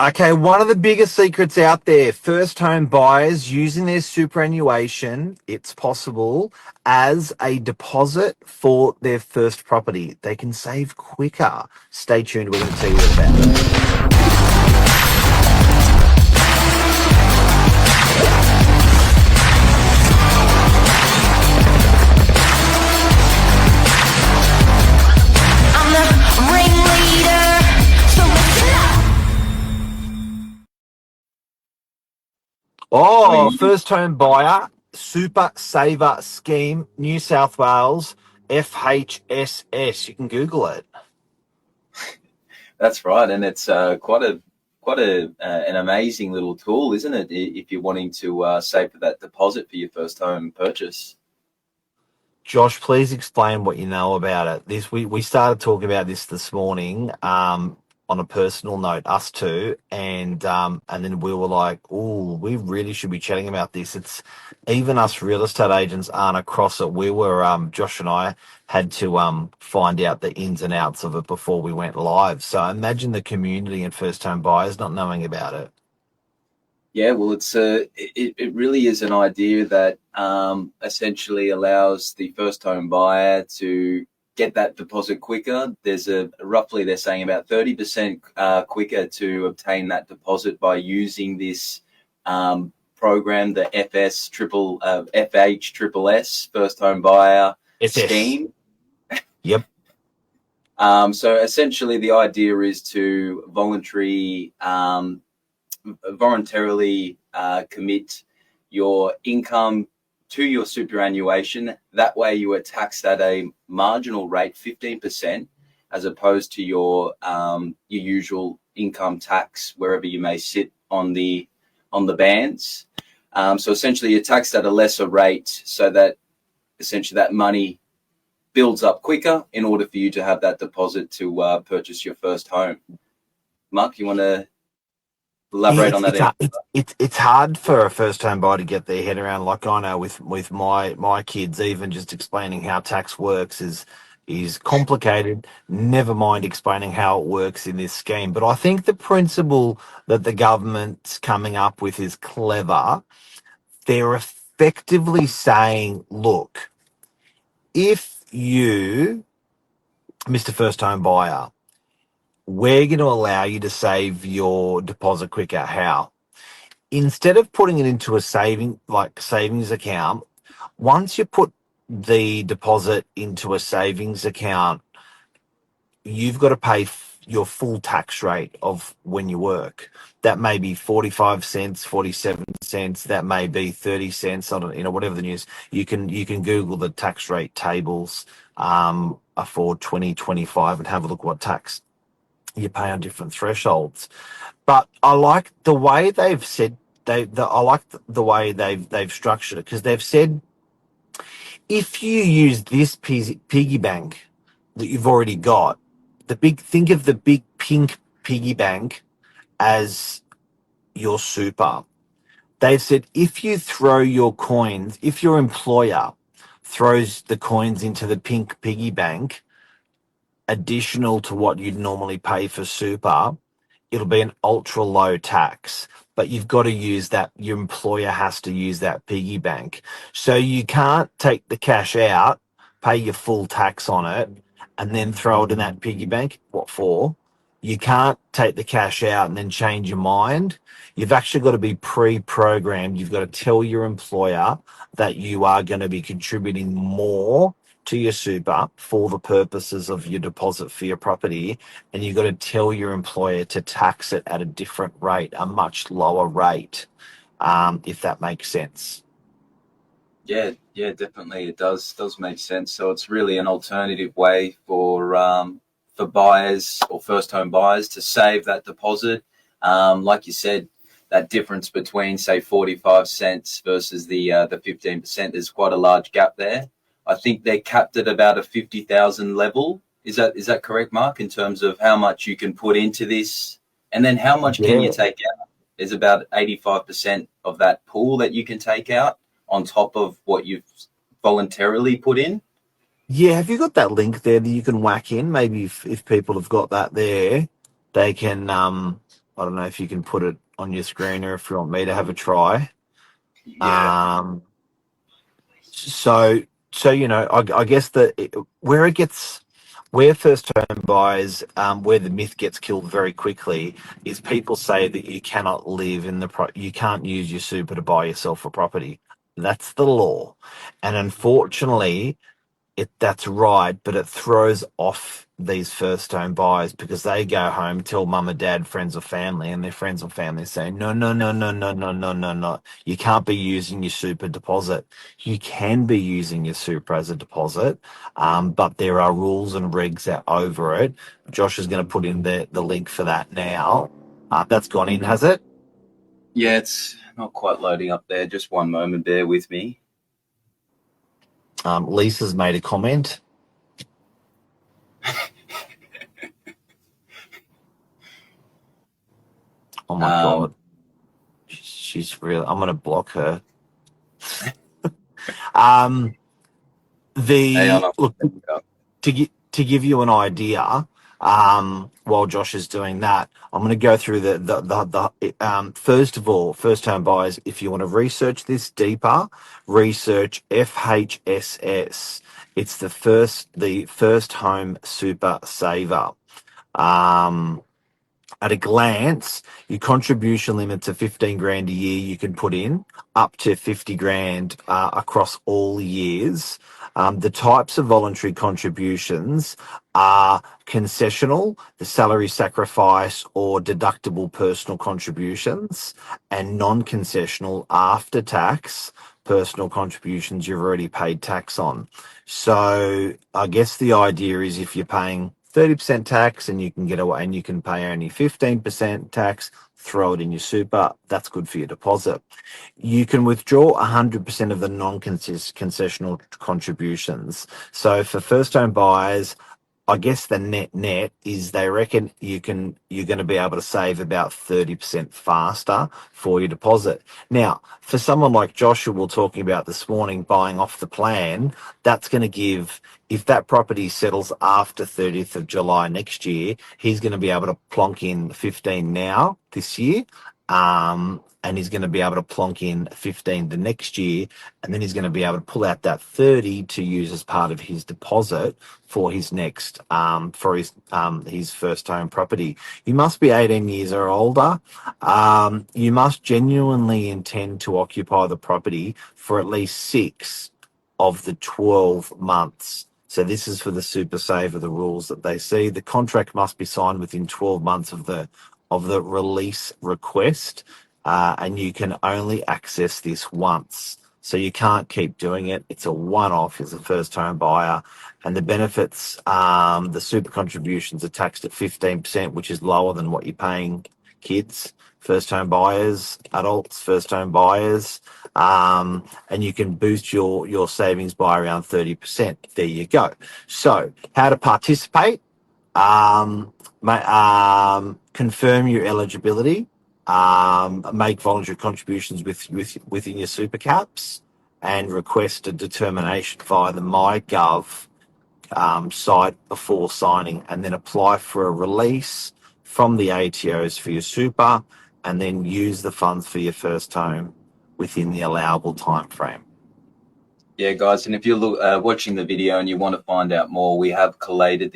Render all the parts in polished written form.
Okay, one of the biggest secrets out there, first home buyers using their superannuation, it's possible, as a deposit for their first property. They can save quicker. Stay tuned, we're going to tell you all about it. I'm the ringleader, so listen up. Oh, first home buyer, Super Saver Scheme, New South Wales, FHSS. You can Google it. That's right, and it's quite a an amazing little tool, isn't it? If you're wanting to save for that deposit for your first home purchase. Josh, please explain what you know about it. We started talking about this morning, on a personal note, us two, and then we were like, "Oh, we really should be chatting about this." It's even us real estate agents aren't across it. We were Josh and I had to find out the ins and outs of it before we went live. So imagine the community and first home buyers not knowing about it. Yeah, well, it really is an idea that essentially allows the first home buyer to get that deposit quicker. There's a roughly they're saying about 30% quicker to obtain that deposit by using this program, the FHSS First Home Buyer SS. Scheme. Yep. So essentially, the idea is to voluntarily commit your income to your superannuation. That way you are taxed at a marginal rate, 15%, as opposed to your usual income tax wherever you may sit on the bands. So essentially you're taxed at a lesser rate, so that essentially that money builds up quicker in order for you to have that deposit to purchase your first home. Mark, you want to elaborate on that? It's hard for a first home buyer to get their head around. Like I know with my kids, even just explaining how tax works is complicated. Never mind explaining how it works in this scheme. But I think the principle that the government's coming up with is clever. They're effectively saying, look, if you, Mr. First Home Buyer, we're going to allow you to save your deposit quicker. How? Instead of putting it into a savings account, once you put the deposit into a savings account, you've got to pay your full tax rate of when you work. That may be 45 cents, 47 cents. That may be 30 cents. I don't, whatever the news. You can Google the tax rate tables for 2025 and have a look what tax you pay on different thresholds. But I like the way they've said I like the way they've structured it, because they've said if you use this piggy bank that you've already got, think of the big pink piggy bank as your super. They've said if you throw your coins, if your employer throws the coins into the pink piggy bank, additional to what you'd normally pay for super, it'll be an ultra low tax. But you've got to use that, your employer has to use that piggy bank. So you can't take the cash out, pay your full tax on it, and then throw it in that piggy bank. What for? You can't take the cash out and then change your mind. You've actually got to be pre-programmed. You've got to tell your employer that you are going to be contributing more to your super for the purposes of your deposit for your property, and you've got to tell your employer to tax it at a different rate, a much lower rate, if that makes sense. Yeah, definitely. It does make sense. So it's really an alternative way for buyers or first home buyers to save that deposit. Like you said, that difference between say 45 cents versus the 15%, there's quite a large gap there. I think they're capped at about a 50,000 level. Is that correct, Mark, in terms of how much you can put into this? And then how much can you take out? There's about 85% of that pool that you can take out on top of what you've voluntarily put in. Yeah, have you got that link there that you can whack in? Maybe if people have got that there, they can. I I don't know if you can put it on your screen or if you want me to have a try. Yeah. So, I guess where first home buyers, where the myth gets killed very quickly is people say that you cannot live in you can't use your super to buy yourself a property. That's the law. And unfortunately, that's right, but it throws off these first home buyers because they go home, tell mum and dad, friends or family, and their friends or family say, no, no, no, no, no, no, no, no, no. You can't be using your super deposit. You can be using your super as a deposit, but there are rules and regs out over it. Josh is going to put in the link for that now. That's gone in, has it? Yeah, it's not quite loading up there. Just one moment, bear with me. Lisa's made a comment. Oh my God. She's real. I'm going to block her. Um, Hang on, look, I'll- to give you an idea, while Josh is doing that, I'm going to go through first of all, first home buyers. If you want to research this deeper, research FHSS. It's the first home super saver. Um, at a glance, your contribution limits are 15 grand a year you can put in, up to 50 grand across all years. The types of voluntary contributions are concessional, the salary sacrifice or deductible personal contributions, and non-concessional after tax personal contributions you've already paid tax on. So I guess the idea is if you're paying 30% tax and you can get away and you can pay only 15% tax, throw it in your super. That's good for your deposit. You can withdraw 100% of the non-concessional contributions. So for first-home buyers, I guess the net is they reckon you're going to be able to save about 30% faster for your deposit. Now, for someone like Joshua, we're talking about this morning, buying off the plan, that's going to give, if that property settles after 30th of July next year, he's going to be able to plonk in 15 now this year. And he's going to be able to plonk in 15 the next year, and then he's going to be able to pull out that 30 to use as part of his deposit for his next his first home property. You must be 18 years or older. You must genuinely intend to occupy the property for at least 6 of the 12 months. So this is for the super saver, the rules that they see. The contract must be signed within 12 months of the release request, and you can only access this once. So you can't keep doing it. It's a one-off as a first-home buyer. And the benefits, the super contributions are taxed at 15%, which is lower than what you're paying kids, first-home buyers, adults, first-home buyers. And you can boost your savings by around 30%. There you go. So how to participate? Confirm your eligibility, make voluntary contributions within your super caps, and request a determination via the MyGov site before signing, and then apply for a release from the ATOs for your super, and then use the funds for your first home within the allowable time frame. Yeah, guys, and if you're watching the video and you want to find out more, we have collated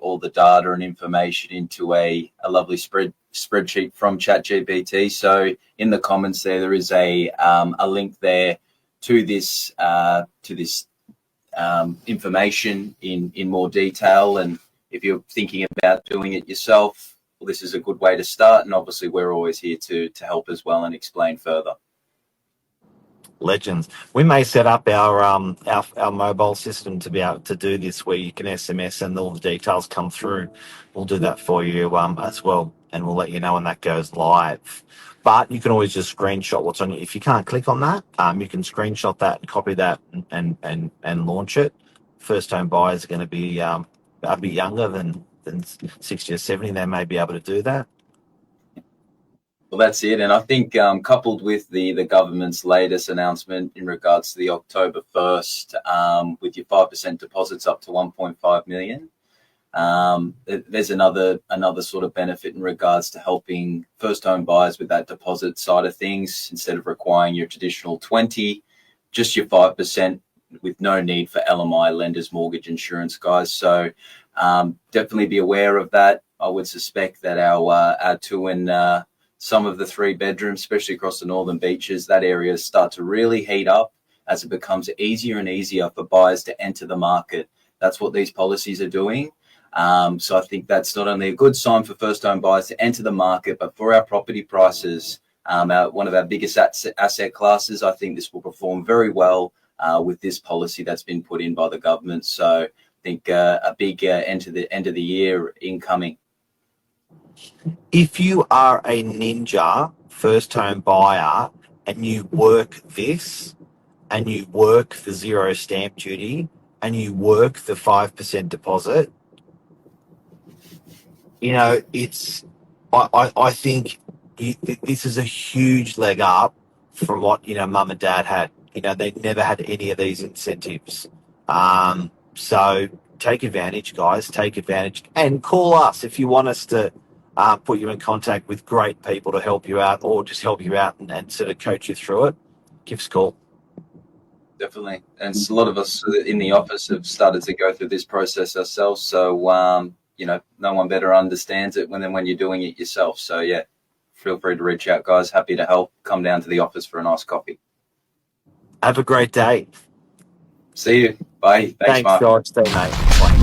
all the data and information into a lovely spreadsheet from ChatGPT. So in the comments there is a link there to this information in more detail. And if you're thinking about doing it yourself, well, this is a good way to start. And obviously, we're always here to help as well and explain further. Legends. We may set up our mobile system to be able to do this, where you can SMS and all the details come through. We'll do that for you as well, and we'll let you know when that goes live. But you can always just screenshot what's on it. If you can't click on that, you can screenshot that and copy that and launch it. First home buyers are going to be a bit younger than 60 or 70. They may be able to do that. Well, that's it. And I think coupled with the government's latest announcement in regards to the October 1st, with your 5% deposits up to 1.5 million, There's another sort of benefit in regards to helping first home buyers with that deposit side of things. Instead of requiring your traditional 20, just your 5%, with no need for LMI, lender's mortgage insurance, guys. So definitely be aware of that. I would suspect that our 2 and some of the 3 bedrooms, especially across the northern beaches, that area start to really heat up as it becomes easier and easier for buyers to enter the market. That's what these policies are doing. So I think that's not only a good sign for first home buyers to enter the market, but for our property prices, one of our biggest asset classes, I think this will perform very well with this policy that's been put in by the government. So I think a big end of the year incoming. If you are a ninja first home buyer and you work this, and you work the 0 stamp duty, and you work the 5% deposit, it's, I think this is a huge leg up from what, mum and dad had. They never had any of these incentives. So take advantage, guys, take advantage, and call us if you want us to put you in contact with great people to help you out, or just help you out and sort of coach you through it. Give us a call. Definitely. And a lot of us in the office have started to go through this process ourselves. So, no one better understands it when you're doing it yourself. So, yeah, feel free to reach out, guys. Happy to help. Come down to the office for a nice coffee. Have a great day. See you. Bye. Thanks, Mark. George. Stay, mate. Bye.